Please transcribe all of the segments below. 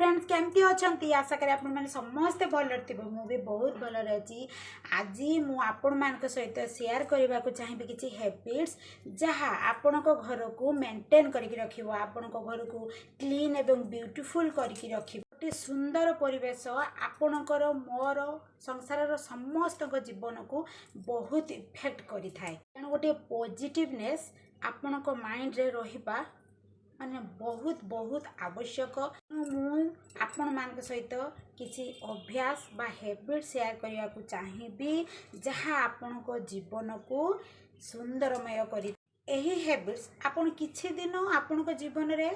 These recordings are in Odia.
फ्रेंड्स केमती अच्छा आशा करें आपण मैंने समस्ते भल मु भी बहुत भल अच्छी। आज मुझे सहित शेयर करने को चाहिए किसी हैबिट्स जहाँ आपण घर को मेंटेन करके रखिबो, आपण घर को क्लीन एवं ब्यूटीफुल करके रखिबो। गोटे सुंदर परिवेश आपणकर मोर संसार समस्त जीवन को बहुत इफेक्ट करि थाए। तेणु गोटे पॉजिटिवनेस आपण माइंड रे रहिबा माने बहुत बहुत आवश्यक। आपण मान सहित किसी अभ्यास बा हैबिट शेयर करने को चाहिए जहाँ आपण को जीवन को सुंदरमय करी। एही हैबिट्स आपण किछि दिन आपण को जीवन रे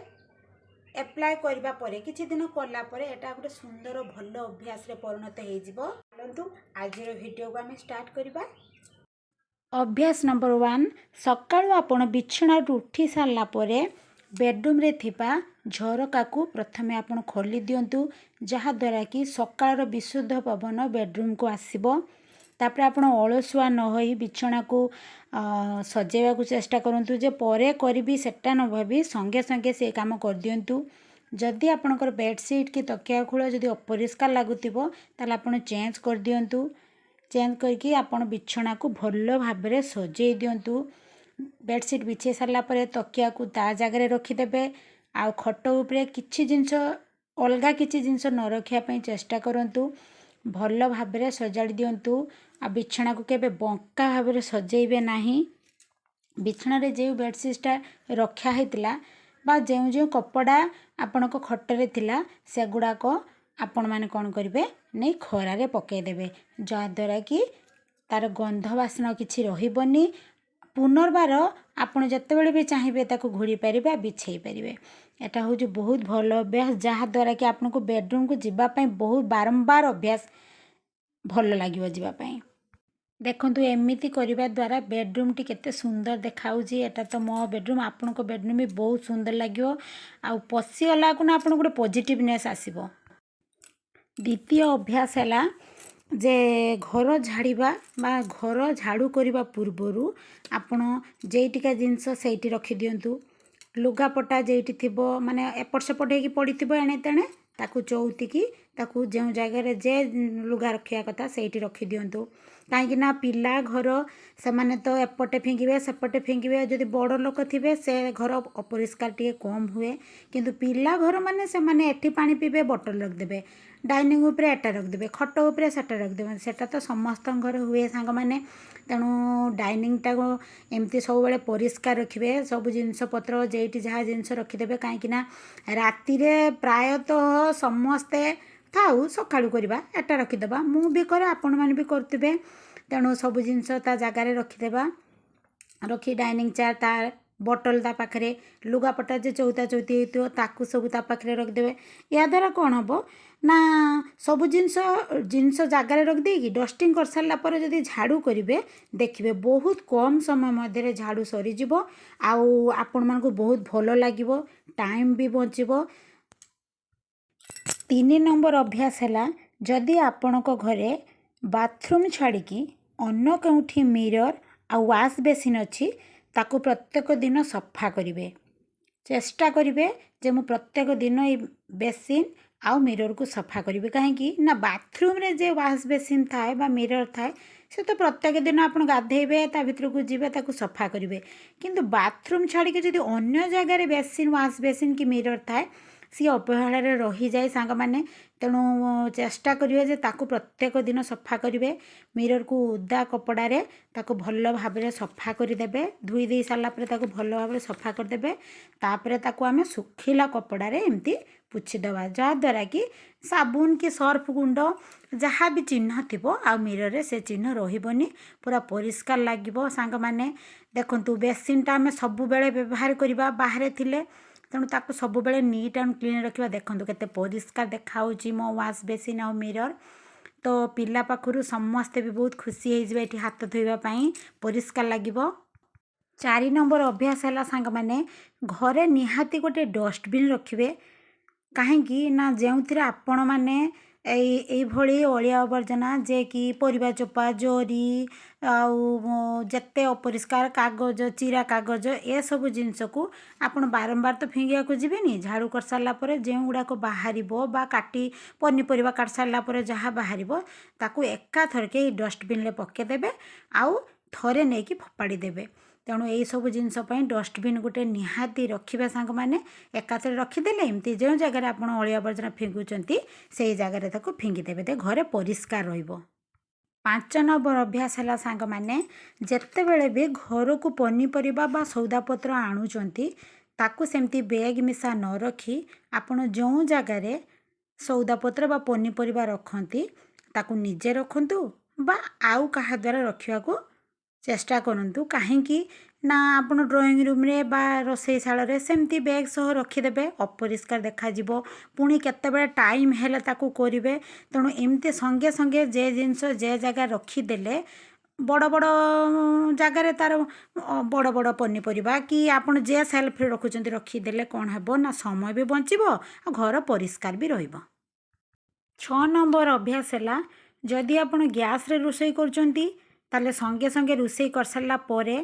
एप्लाय करबा परे किछि दिन कला परे एटा गोटे सुंदर भल अभ्यास रे परिणत हो जिवो। चलंतु आज वीडियो को आम स्टार्ट करबा। अभ्यास नंबर 1, सकाळु आपण बिछଣା उठी सारला परे बेडरूम रे थिबा झरका को प्रथमे आपण खोली दियंतु, जहा द्वारा कि सकाळर विशुद्ध पवन बेडरूम को आसीबो। तापर आपण अलसुआ न होई बिछଣା को सजेवा को चेष्टा करंतु, जे परे करबी सेटा न भाबी संगे संगे से काम कर दियंतु। जदि आपणकर बेडशीट कि तकिया खोल जदि अपरिष्कार लागुतिबो ताले आपण चेंज कर दियंतु। चेंज करके आपण बिछଣା को भल भाबरे सजेई दियंतु। बेडशीट बिछे सारला परे तकिया को ता जगह रखिदेबे। आ खट उपरे किछि जिंस अलगा किछि जिंस न रखिया पई चेष्टा करंतु। भल भाबरे सजाड़ी दियंतु। आ बिछଣା को केबे बंका भाबरे सजेइबे नाही। बिछଣା रे जे बेडशीटटा रखा हेतिला बा जेउ जेउ कपड़ा आपनको खटरे थिला सेगुडा को आपण माने कोन करिवे नै खरा रे पकेइ देबे, जा द्वारा कि तार गंध वासना किछि रहिबनी। पुनर्बार आपण जतेबेले भी चाहिए ताको घोड़ी पारिबे बिछेई पारिबे। एटा हूँ बहुत भल अभ्यास जहाँ द्वारा कि आपको बेडरूम को जीवाई बहुत बारंबार अभ्यास भल लगे जीवाई। देखंतु एमिति करिबा द्वारा बेडरूम टी केते सुंदर देखाउजी। एटा तो मो बेडरूम, आपण को बेडरूम भी बहुत सुंदर लगियो। आ पसी गला को ना आपण गोटे पॉजिटिवनेस आसीबो। द्वितीय अभ्यास है जे घर झाड़ीबा बा घर झाड़ू करने पूर्वर आपण जेटिका जिनस सेठी रखी दियंतु। लुगापटा जेठी थिबो माने एपट सेपट होगी पड़ीथिबो एणे तेणे ताकू चौतिकी ताकू जो जगह जे लुगा रखिया कथा सेठी रखी दियंतु। कहीं ना पिला घर से माने तो एपटे फिंगिबे सेपटे फिंगिबे। जदि बड़ लोक थिबे से घर अपरिष्कार टिके कम हुए, किंतु पिला घर माने से माने एठी पानी पीबे बोतल रख देबे, डाइनिंग उपरे एटा रख देबे, खट उपरे सेटा रख देबे। सेटा तो समस्त घर हुए सांग माने। तेणु डाइनिंग टा को एमती सब बेले परिष्कार रखिबे। सब जिनस पत्र जेठी जहाँ जिनस रखिदेबे, कहीं ना राति रे प्रायतः समस्ते थाउ सकाळु करबा एटा रखिदेबा। मु भी करे आपण माने भी करथिबे। तेणु सब जिनस ता जगार रखिदेबा। रखी डाइनिंग चेयर तार बोतल ता पाखरे, लुगापटा जे चौता चौती होइतो ताकू सब ता पाखरे रखिदेबे। या द्वारा कौन हम ना सब जिनस जिनस जगार रख देगी डस्टिंग कर सारा पर जदि झाड़ू करेंगे देखिए बहुत कम समय मध्य झाड़ू सरीजिव। आपण मानक बहुत भल लगे, टाइम भी बचिबो। 3 नंबर अभ्यास है जदि आपण घरे बाथरूम छाड़ी अन्न कौटी मिरर आ वाश बेसिन अच्छी ताकू प्रत्येक दिन सफा करेंगे। चेष्टा करेंगे जे मु प्रत्येक दिन ये बेसिन आउ मिरर को सफा करेंगे। कहीं ना बाथरूम रे जे वाश बेसिन थाए बा मिरर थाए से तो प्रत्येक दिन आप गाधेबे ता भीतर को जीवे ताकू सफा करेंगे। किंतु बाथरूम छाड़ी जदि अन्य जगह बेसिन वाश बेसिन की मिरर थाए सी अवहेला रही जाए सांग माने। तेणु चेष्टा करिवे जे ताकू प्रत्येक दिन सफा करेंगे। मिरर को उदा कपड़ा रे ताकू भल भाव सफा करदेबे। धोई दे सारा ताकू भल भाव सफा करदेबे। तापरे ताकू आमे सुखिला कपड़ा रे एमती पुछीदबा, जहाँद्वारा कि साबुन कि सर्फ गुंड जहाँ भी चिन्ह थिबो आ मिरर रे से चिन्ह रहिबनी, पूरा परिष्कार लागिबो सांग माने। देखंतु बेसिनटा आमे सबु बेले व्यवहार करिबा बाहरे थिले, तेणु ताकू सबु बेले नीट एंड क्लीन रखिबा। देखंतु केते परिष्कार देखाउची मो वाश बेसिन आ मिरर। तो पिला पाखरु समस्ते भी बहुत खुशी हो जिवे एठी हाथ धोइबा पई, परिष्कार लागिबो। 4 नंबर अभ्यास है सांग माने घरे निहाती गोटे डस्टबिन रखिबे। कहीं ना जो आपण मैंने এইଭଳି ଅଳିଆ ଆବର୍ଜନା ଯେ କି ପରିବା ଚୋପା ଜରି ଆଉ ଯେତେ ଅପରିଷ୍କାର କାଗଜ ଚିରା କାଗଜ ଏସବୁ ଜିନିଷକୁ ଆପଣ ବାରମ୍ବାର ତ ଫିଙ୍ଗିବାକୁ ଯିବେନି। ଝାଡ଼ୁ କରିସାରିଲା ପରେ ଯେଉଁଗୁଡ଼ାକ ବାହାରିବ ବା ପନିପରିବା କାଟି ସାରିଲା ପରେ ଯାହା ବାହାରିବ ତାକୁ ଏକାଥରକେ ଏଇ ଡଷ୍ଟବିନ୍ରେ ପକାଇଦେବେ ଆଉ ଥରେ ନେଇକି ଫୋପାଡ଼ି ଦେବେ। ତେଣୁ ଏଇସବୁ ଜିନିଷ ପାଇଁ ଡଷ୍ଟବିନ୍ ଗୋଟେ ନିହାତି ରଖିବେ ସାଙ୍ଗମାନେ। ଏକାଥରେ ରଖିଦେଲେ ଏମିତି ଯେଉଁ ଜାଗାରେ ଆପଣ ଅଳିଆ ଆବର୍ଜନା ଫିଙ୍ଗୁଛନ୍ତି ସେଇ ଜାଗାରେ ତାକୁ ଫିଙ୍ଗିଦେବେ, ଘରେ ପରିଷ୍କାର ରହିବ। 5 ନମ୍ବର ଅଭ୍ୟାସ ହେଲା ସାଙ୍ଗମାନେ, ଯେତେବେଳେ ବି ଘରକୁ ପନିପରିବା ବା ସଉଦାପତ୍ର ଆଣୁଛନ୍ତି ତାକୁ ସେମିତି ବ୍ୟାଗ୍ ମିଶା ନ ରଖି ଆପଣ ଯେଉଁ ଜାଗାରେ ସଉଦାପତ୍ର ବା ପନିପରିବା ରଖନ୍ତି ତାକୁ ନିଜେ ରଖନ୍ତୁ ବା ଆଉ କାହା ଦ୍ୱାରା ରଖିବାକୁ ଚେଷ୍ଟା କରନ୍ତୁ। କାହିଁକି ନା ଆପଣ ଡ୍ରଇଂ ରୁମ୍ରେ ବା ରୋଷେଇଶାଳରେ ସେମିତି ବ୍ୟାଗ୍ ସହ ରଖିଦେବେ, ଅପରିଷ୍କାର ଦେଖାଯିବ, ପୁଣି କେତେବେଳେ ଟାଇମ୍ ହେଲେ ତାକୁ କରିବେ। ତେଣୁ ଏମିତି ସଙ୍ଗେ ସଙ୍ଗେ ଯେ ଜିନିଷ ଯେ ଜାଗା ରଖିଦେଲେ ବଡ଼ ବଡ଼ ଜାଗାରେ ତା'ର ବଡ଼ ବଡ଼ ପନିପରିବା କି ଆପଣ ଯେ ସେଲ୍ଫରେ ରଖୁଛନ୍ତି ରଖିଦେଲେ କ'ଣ ହେବ ନା ସମୟ ବି ବଞ୍ଚିବ ଆଉ ଘର ପରିଷ୍କାର ବି ରହିବ। 6 ନମ୍ବର ଅଭ୍ୟାସ ହେଲା, ଯଦି ଆପଣ ଗ୍ୟାସ୍ରେ ରୋଷେଇ କରୁଛନ୍ତି ତାହେଲେ ସଙ୍ଗେ ସଙ୍ଗେ ରୋଷେଇ କରିସାରିଲା ପରେ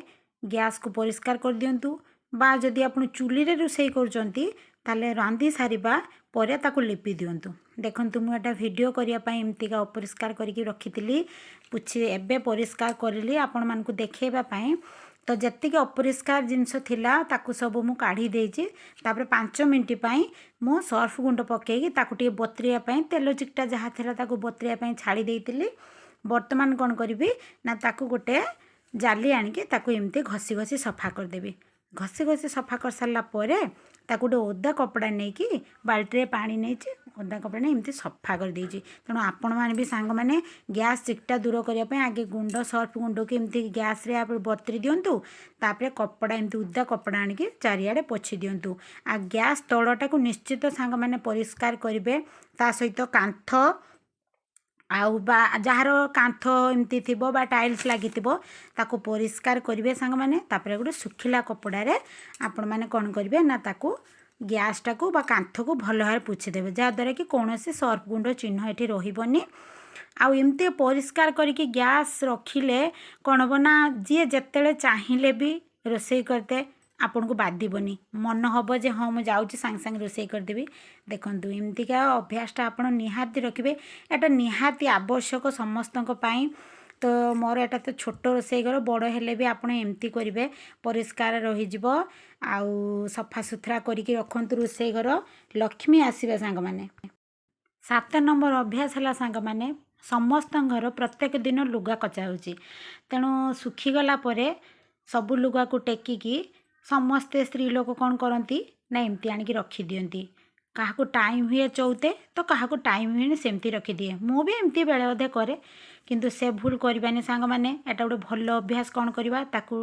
ଗ୍ୟାସ୍କୁ ପରିଷ୍କାର କରିଦିଅନ୍ତୁ। ବା ଯଦି ଆପଣ ଚୁଲିରେ ରୋଷେଇ କରୁଛନ୍ତି ତାହେଲେ ରାନ୍ଧି ସାରିବା ପରେ ତାକୁ ଲିପି ଦିଅନ୍ତୁ। ଦେଖନ୍ତୁ ମୁଁ ଏଇଟା ଭିଡ଼ିଓ କରିବା ପାଇଁ ଏମିତିକା ଅପରିଷ୍କାର କରିକି ରଖିଥିଲି, ଏବେ ପରିଷ୍କାର କରିଲି ଆପଣମାନଙ୍କୁ ଦେଖାଇବା ପାଇଁ। ତ ଯେତିକି ଅପରିଷ୍କାର ଜିନିଷ ଥିଲା ତାକୁ ସବୁ ମୁଁ କାଢ଼ି ଦେଇଛି। ତାପରେ 5 ମିନିଟ୍ ପାଇଁ ମୁଁ ସର୍ଫ ଗୁଣ୍ଡ ପକାଇକି ତାକୁ ଟିକେ ବତୁରିବା ପାଇଁ, ତେଲ ଚିକଟା ଯାହା ଥିଲା ତାକୁ ବତୁରିବା ପାଇଁ ଛାଡ଼ି ଦେଇଥିଲି। ବର୍ତ୍ତମାନ କ'ଣ କରିବି ନା ତାକୁ ଗୋଟେ ଜାଲି ଆଣିକି ତାକୁ ଏମିତି ଘଷି ଘଷି ସଫା କରିଦେବି। ଘଷି ଘଷି ସଫା କରିସାରିଲା ପରେ ତାକୁ ଗୋଟେ ଓଦା କପଡ଼ା ନେଇକି, ବାଲ୍ଟିରେ ପାଣି ନେଇଛି, ଓଦା କପଡ଼ା ନେଇ ଏମିତି ସଫା କରିଦେଇଛି। ତେଣୁ ଆପଣମାନେ ବି ସାଙ୍ଗମାନେ ଗ୍ୟାସ୍ ଚିକଟା ଦୂର କରିବା ପାଇଁ ଆଗେ ସର୍ଫ ଗୁଣ୍ଡକୁ ଏମିତି ଗ୍ୟାସ୍ରେ ବତୁରି ଦିଅନ୍ତୁ। ତାପରେ କପଡ଼ା ଏମିତି ଓଦା କପଡ଼ା ଆଣିକି ଚାରିଆଡ଼େ ପୋଛି ଦିଅନ୍ତୁ। ଆଉ ଗ୍ୟାସ୍ ତଳଟାକୁ ନିଶ୍ଚିତ ସାଙ୍ଗମାନେ ପରିଷ୍କାର କରିବେ। ତା ସହିତ କାନ୍ଥ ଆଉ ବା ଯାହାର କାନ୍ଥ ଏମିତି ଥିବ ବା ଟାଇଲ୍ସ ଲାଗିଥିବ ତାକୁ ପରିଷ୍କାର କରିବେ ସାଙ୍ଗମାନେ। ତାପରେ ଗୋଟେ ଶୁଖିଲା କପଡ଼ାରେ ଆପଣମାନେ କ'ଣ କରିବେ ନା ତାକୁ ଗ୍ୟାସ୍ଟାକୁ ବା କାନ୍ଥକୁ ଭଲ ଭାବରେ ପୋଛିଦେବେ, ଯାହାଦ୍ୱାରା କି କୌଣସି ସର୍ଫ ଗୁଣ୍ଡ ଚିହ୍ନ ଏଠି ରହିବନି। ଆଉ ଏମିତି ପରିଷ୍କାର କରିକି ଗ୍ୟାସ୍ ରଖିଲେ କ'ଣ ହେବ ନା ଯିଏ ଯେତେବେଳେ ଚାହିଁଲେ ବି ରୋଷେଇ କରିତେ ଆପଣଙ୍କୁ ବାଧିବନି, ମନ ହେବ ଯେ ହଁ ମୁଁ ଯାଉଛି ସାଙ୍ଗେ ସାଙ୍ଗେ ରୋଷେଇ କରିଦେବି। ଦେଖନ୍ତୁ ଏମିତିକା ଅଭ୍ୟାସଟା ଆପଣ ନିହାତି ରଖିବେ, ଏଟା ନିହାତି ଆବଶ୍ୟକ ସମସ୍ତଙ୍କ ପାଇଁ। ତ ମୋର ଏଟା ତ ଛୋଟ ରୋଷେଇ ଘର, ବଡ଼ ହେଲେ ବି ଆପଣ ଏମିତି କରିବେ, ପରିଷ୍କାର ରହିଯିବ। ଆଉ ସଫାସୁତୁରା କରିକି ରଖନ୍ତୁ ରୋଷେଇ ଘର, ଲକ୍ଷ୍ମୀ ଆସିବେ ସାଙ୍ଗମାନେ। 7 ନମ୍ବର ଅଭ୍ୟାସ ହେଲା ସାଙ୍ଗମାନେ, ସମସ୍ତଙ୍କର ପ୍ରତ୍ୟେକ ଦିନ ଲୁଗା କଚା ହେଉଛି। ତେଣୁ ଶୁଖିଗଲା ପରେ ସବୁ ଲୁଗାକୁ ଟେକିକି ସମସ୍ତେ ସ୍ତ୍ରୀ ଲୋକ କ'ଣ କରନ୍ତି ନା ଏମିତି ଆଣିକି ରଖିଦିଅନ୍ତି। କାହାକୁ ଟାଇମ୍ ହୁଏ ଚଉତେ ତ କାହାକୁ ଟାଇମ୍ ହୁଏନି, ସେମିତି ରଖିଦିଏ। ମୁଁ ବି ଏମିତି ବେଳେ ଅଧେ କରେ, କିନ୍ତୁ ସେ ଭୁଲ କରିବାନି ସାଙ୍ଗମାନେ। ଏଟା ଗୋଟେ ଭଲ ଅଭ୍ୟାସ। କ'ଣ କରିବା, ତାକୁ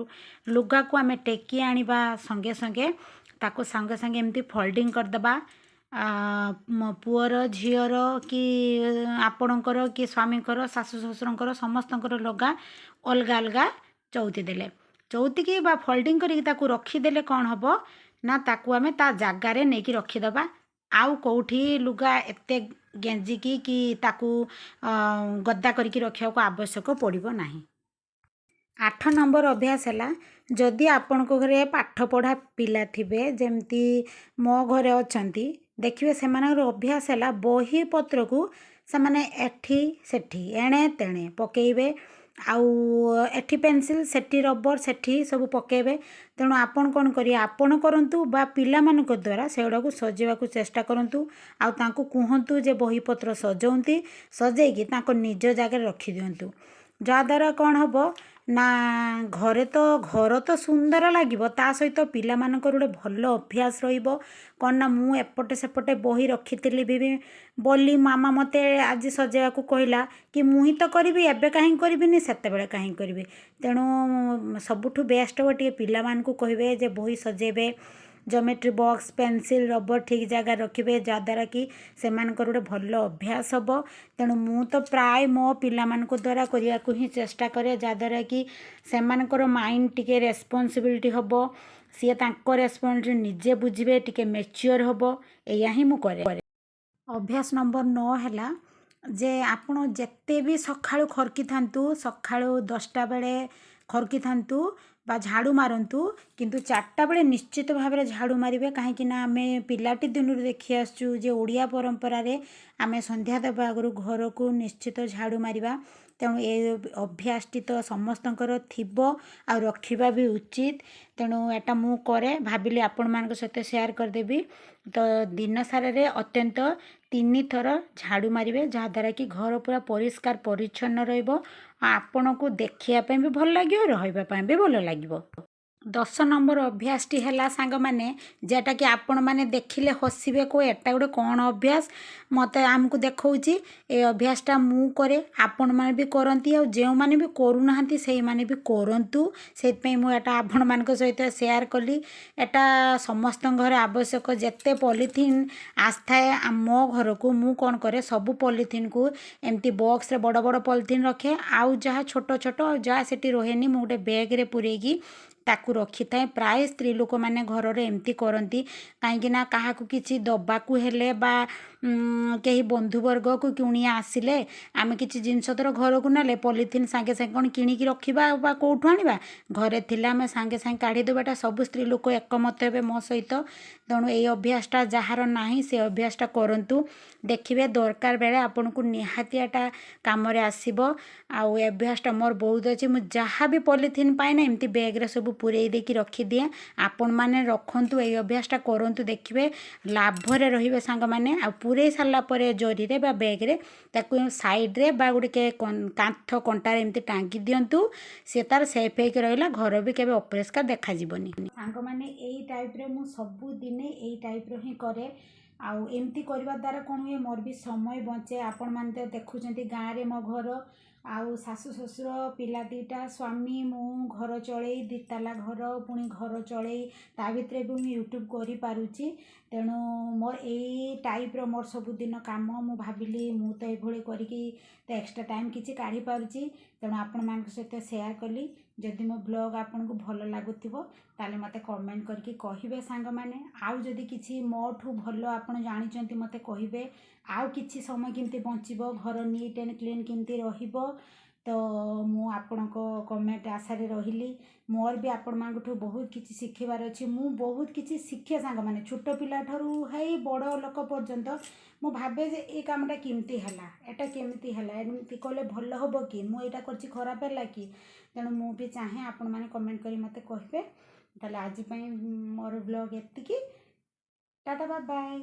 ଲୁଗାକୁ ଆମେ ଟେକି ଆଣିବା ସଙ୍ଗେ ସଙ୍ଗେ ତାକୁ ସାଙ୍ଗେ ସାଙ୍ଗେ ଏମିତି ଫୋଲ୍ଡିଂ କରିଦେବା। ପୁଅର ଝିଅର କି ଆପଣଙ୍କର କି ସ୍ୱାମୀଙ୍କର ଶାଶୁ ଶ୍ୱଶୁରଙ୍କର ସମସ୍ତଙ୍କର ଲୁଗା ଅଲଗା ଅଲଗା ଚଉତି ଦେଲେ, ଚଉତିକି ବା ଫୋଲ୍ଡିଂ କରିକି ତାକୁ ରଖିଦେଲେ କ'ଣ ହେବ ନା ତାକୁ ଆମେ ତା ଜାଗାରେ ନେଇକି ରଖିଦେବା। ଆଉ କେଉଁଠି ଲୁଗା ଏତେ ଗେଞ୍ଜିକି କି ତାକୁ ଗଦା କରିକି ରଖିବାକୁ ଆବଶ୍ୟକ ପଡ଼ିବ ନାହିଁ। 8 ନମ୍ବର ଅଭ୍ୟାସ ହେଲା, ଯଦି ଆପଣଙ୍କ ଘରେ ପାଠପଢ଼ା ପିଲା ଥିବେ, ଯେମିତି ମୋ ଘରେ ଅଛନ୍ତି, ଦେଖିବେ ସେମାନଙ୍କର ଅଭ୍ୟାସ ହେଲା ବହିପତ୍ରକୁ ସେମାନେ ଏଠି ସେଠି ଏଣେ ତେଣେ ପକାଇବେ। ଆଉ ଏଠି ପେନସିଲ୍ ସେଠି ରବର ସେଠି ସବୁ ପକାଇବେ। ତେଣୁ ଆପଣ କ'ଣ କରିବେ, ଆପଣ କରନ୍ତୁ ବା ପିଲାମାନଙ୍କ ଦ୍ୱାରା ସେଗୁଡ଼ାକୁ ସଜେଇବାକୁ ଚେଷ୍ଟା କରନ୍ତୁ। ଆଉ ତାଙ୍କୁ କୁହନ୍ତୁ ଯେ ବହିପତ୍ର ସଜେଇକି ତାଙ୍କ ନିଜ ଜାଗାରେ ରଖିଦିଅନ୍ତୁ। ଯାହାଦ୍ୱାରା କ'ଣ ହେବ ନା ଘର ତ ସୁନ୍ଦର ଲାଗିବ, ତା ସହିତ ପିଲାମାନଙ୍କର ଗୋଟେ ଭଲ ଅଭ୍ୟାସ ରହିବ। କ'ଣ ନା ମୁଁ ଏପଟେ ସେପଟେ ବହି ରଖିଥିଲି ବି ବୋଲି ମାମା ମୋତେ ଆଜି ସଜେଇବାକୁ କହିଲା କି ମୁଁ ହିଁ ତ କରିବି, ଏବେ କାହିଁକି କରିବିନି, ସେତେବେଳେ କାହିଁକି କରିବି। ତେଣୁ ସବୁଠୁ ବେଷ୍ଟ ହେବ ଟିକେ ପିଲାମାନଙ୍କୁ କହିବେ ଯେ ବହି ସଜେଇବେ, ଜୋମେଟ୍ରି ବକ୍ସ ପେନସିଲ୍ ରବର ଠିକ୍ ଜାଗାରେ ରଖିବେ, ଯାହାଦ୍ୱାରା କି ସେମାନଙ୍କର ଗୋଟେ ଭଲ ଅଭ୍ୟାସ ହେବ। ତେଣୁ ମୁଁ ତ ପ୍ରାୟ ମୋ ପିଲାମାନଙ୍କ ଦ୍ୱାରା କରିବାକୁ ହିଁ ଚେଷ୍ଟା କରେ, ଯାହାଦ୍ୱାରା କି ସେମାନଙ୍କର ମାଇଣ୍ଡ ଟିକେ ରେସ୍ପନ୍ସିବିଲିଟି ହେବ, ସିଏ ତାଙ୍କ ରେସ୍ପନ୍ସିବିଲିଟି ନିଜେ ବୁଝିବେ, ଟିକେ ମ୍ୟାଚିଓର ହେବ। ଏଇଆ ହିଁ ମୁଁ କରେ। ଅଭ୍ୟାସ ନମ୍ବର 9 ହେଲା, ଯେ ଆପଣ ଯେତେ ବି ସକାଳୁ ଖରକିଥାନ୍ତୁ, ସକାଳୁ 10ଟା ବେଳେ ଖରକିଥାନ୍ତୁ ବା ଝାଡ଼ୁ ମାରନ୍ତୁ, କିନ୍ତୁ 4ଟା ବେଳେ ନିଶ୍ଚିତ ଭାବରେ ଝାଡ଼ୁ ମାରିବେ। କାହିଁକି ନା ଆମେ ପିଲାଟି ଦିନରୁ ଦେଖି ଆସୁଛୁ ଯେ ଓଡ଼ିଆ ପରମ୍ପରାରେ ଆମେ ସନ୍ଧ୍ୟା ଦେବା ଆଗରୁ ଘରକୁ ନିଶ୍ଚିତ ଝାଡ଼ୁ ମାରିବା। ତେଣୁ ଏ ଅଭ୍ୟାସଟି ତ ସମସ୍ତଙ୍କର ଥିବ ଆଉ ରଖିବା ବି ଉଚିତ। ତେଣୁ ଏଟା ମୁଁ କରେ, ଭାବିଲି ଆପଣମାନଙ୍କ ସହିତ ସେୟାର କରିଦେବି। ତ ଦିନ ସାରାରେ ଅତ୍ୟନ୍ତ 3 ଥର ଝାଡ଼ୁ ମାରିବେ, ଯାହାଦ୍ୱାରା କି ଘର ପୁରା ପରିଷ୍କାର ପରିଚ୍ଛନ୍ନ ରହିବ। ଆପଣଙ୍କୁ ଦେଖିବା ପାଇଁ ବି ଭଲ ଲାଗିବ, ରହିବା ପାଇଁ ବି ଭଲ ଲାଗିବ। 10 ନମ୍ବର ଅଭ୍ୟାସଟି ହେଲା ସାଙ୍ଗମାନେ, ଯେଉଁଟାକି ଆପଣମାନେ ଦେଖିଲେ ହସିବେ, କୋ ଏଟା ଗୋଟେ କ'ଣ ଅଭ୍ୟାସ ମୋତେ ଆମକୁ ଦେଖାଉଛି। ଏ ଅଭ୍ୟାସଟା ମୁଁ କରେ, ଆପଣମାନେ ବି କରନ୍ତି, ଆଉ ଯେଉଁମାନେ ବି କରୁନାହାନ୍ତି ସେଇମାନେ ବି କରନ୍ତୁ। ସେଇଥିପାଇଁ ମୁଁ ଏଟା ଆପଣମାନଙ୍କ ସହିତ ସେୟାର କଲି। ଏଟା ସମସ୍ତଙ୍କ ଘରେ ଆବଶ୍ୟକ। ଯେତେ ପଲିଥିନ୍ ଆସିଥାଏ ମୋ ଘରକୁ, ମୁଁ କ'ଣ କରେ, ସବୁ ପଲିଥିନ୍କୁ ଏମିତି ବକ୍ସରେ ବଡ଼ ବଡ଼ ପଲିଥିନ୍ ରଖେ। ଆଉ ଯାହା ଛୋଟ ଛୋଟ ଯାହା ସେଠି ରହେନି, ମୁଁ ଗୋଟେ ବ୍ୟାଗ୍ରେ ପୂରେଇକି ତାକୁ ରଖିଥାଏ। ପ୍ରାୟ ସ୍ତ୍ରୀ ଲୋକମାନେ ଘରରେ ଏମିତି କରନ୍ତି। କାହିଁକି ନା କାହାକୁ କିଛି ଦେବାକୁ ହେଲେ ବା କେହି ବନ୍ଧୁବର୍ଗକୁ କୁଣିଆ ଆସିଲେ ଆମେ କିଛି ଜିନିଷ ଧର ଘରକୁ ନେଲେ, ପଲିଥିନ୍ ସାଙ୍ଗେ ସାଙ୍ଗେ କ'ଣ କିଣିକି ରଖିବା ବା କେଉଁଠୁ ଆଣିବା, ଘରେ ଥିଲେ ଆମେ ସାଙ୍ଗେ ସାଙ୍ଗେ କାଢ଼ିଦେବା। ଏଟା ସବୁ ସ୍ତ୍ରୀ ଲୋକ ଏକମତ ହେବେ ମୋ ସହିତ। ତେଣୁ ଏଇ ଅଭ୍ୟାସଟା ଯାହାର ନାହିଁ ସେ ଅଭ୍ୟାସଟା କରନ୍ତୁ, ଦେଖିବେ ଦରକାର ବେଳେ ଆପଣଙ୍କୁ ନିହାତି ଏଟା କାମରେ ଆସିବ। ଆଉ ଏ ଅଭ୍ୟାସଟା ମୋର ବହୁତ ଅଛି। ମୁଁ ଯାହା ବି ପଲିଥିନ୍ ପାଇନା ଏମିତି ବ୍ୟାଗ୍ରେ ସବୁ ପୂରେଇ ଦେଇକି ରଖିଦିଏ। ଆପଣମାନେ ରଖନ୍ତୁ, ଏଇ ଅଭ୍ୟାସଟା କରନ୍ତୁ, ଦେଖିବେ ଲାଭରେ ରହିବେ ସାଙ୍ଗମାନେ। ଆଉ ପୂରେଇ ସାରିଲା ପରେ ଜରିରେ ବା ବ୍ୟାଗ୍ରେ ତାକୁ ସାଇଡ଼୍ରେ ବା ଗୋଟେ କାନ୍ଥ କଣ୍ଟାରେ ଏମିତି ଟାଙ୍ଗି ଦିଅନ୍ତୁ। ସେ ତାର ସେଫ୍ ହେଇକି ରହିଲା, ଘର ବି କେବେ ଅପରିଷ୍କାର ଦେଖାଯିବନି। ସାଙ୍ଗମାନେ ଏଇ ଟାଇପ୍ରେ ମୁଁ ସବୁଦିନେ ଏଇ ଟାଇପ୍ର ହିଁ କରେ। ଆଉ ଏମିତି କରିବା ଦ୍ୱାରା କ'ଣ ହୁଏ, ମୋର ବି ସମୟ ବଞ୍ଚେ। ଆପଣମାନେ ତ ଦେଖୁଛନ୍ତି ଗାଁରେ ମୋ ଘର, ଆଉ ଶାଶୁ ଶ୍ୱଶୁର ପିଲା 2ଟା, ସ୍ୱାମୀ, ମୁଁ ଘର ଚଳେଇ, 2 ତାଲା ଘର, ପୁଣି ଘର ଚଳେଇ, ତା ଭିତରେ ବି ମୁଁ ୟୁଟ୍ୟୁବ୍ କରିପାରୁଛି। ତେଣୁ ମୋର ଏଇ ଟାଇପ୍ର ମୋର ସବୁଦିନ କାମ। ମୁଁ ଭାବିଲି ମୁଁ ତ ଏଭଳି କରିକି ତ ଏକ୍ସଟ୍ରା ଟାଇମ୍ କିଛି କାଢ଼ିପାରୁଛି। ତେଣୁ ଆପଣମାନଙ୍କ ସହିତ ସେୟାର କଲି। ଯଦି ମୋ ବ୍ଲଗ୍ ଆପଣଙ୍କୁ ଭଲ ଲାଗୁଥିବ ତାହେଲେ ମୋତେ କମେଣ୍ଟ କରିକି କହିବେ ସାଙ୍ଗମାନେ। ଆଉ ଯଦି କିଛି ମୋଠୁ ଭଲ ଆପଣ ଜାଣିଛନ୍ତି ମୋତେ କହିବେ। ଆଉ କିଛି ସମୟ କେମିତି ବଞ୍ଚିବ, ଘର ନିଟ୍ ଆଣ୍ଡ କ୍ଲିନ୍ କେମିତି ରହିବ, ତ ମୁଁ ଆପଣଙ୍କ କମେଣ୍ଟ ଆଶାରେ ରହିଲି। ମୋର ବି ଆପଣମାନଙ୍କଠୁ ବହୁତ କିଛି ଶିଖିବାର ଅଛି। ମୁଁ ବହୁତ କିଛି ଶିଖେ ସାଙ୍ଗମାନେ, ଛୋଟ ପିଲାଠାରୁ ହେଇ ବଡ଼ ଲୋକ ପର୍ଯ୍ୟନ୍ତ। ମୁଁ ଭାବେ ଯେ ଏଇ କାମଟା କେମିତି ହେଲା, ଏଟା କେମିତି ହେଲା, ଏମିତି କଲେ ଭଲ ହେବ କି, ମୁଁ ଏଇଟା କରିଛି ଖରାପ ହେଲା କି। ତେଣୁ ମୁଁ ବି ଚାହେଁ ଆପଣମାନେ କମେଣ୍ଟ କରି ମୋତେ କହିବେ। ତାହେଲେ ଆଜି ପାଇଁ ମୋର ବ୍ଲଗ୍ ଏତିକି। Ta-ta, bye bye.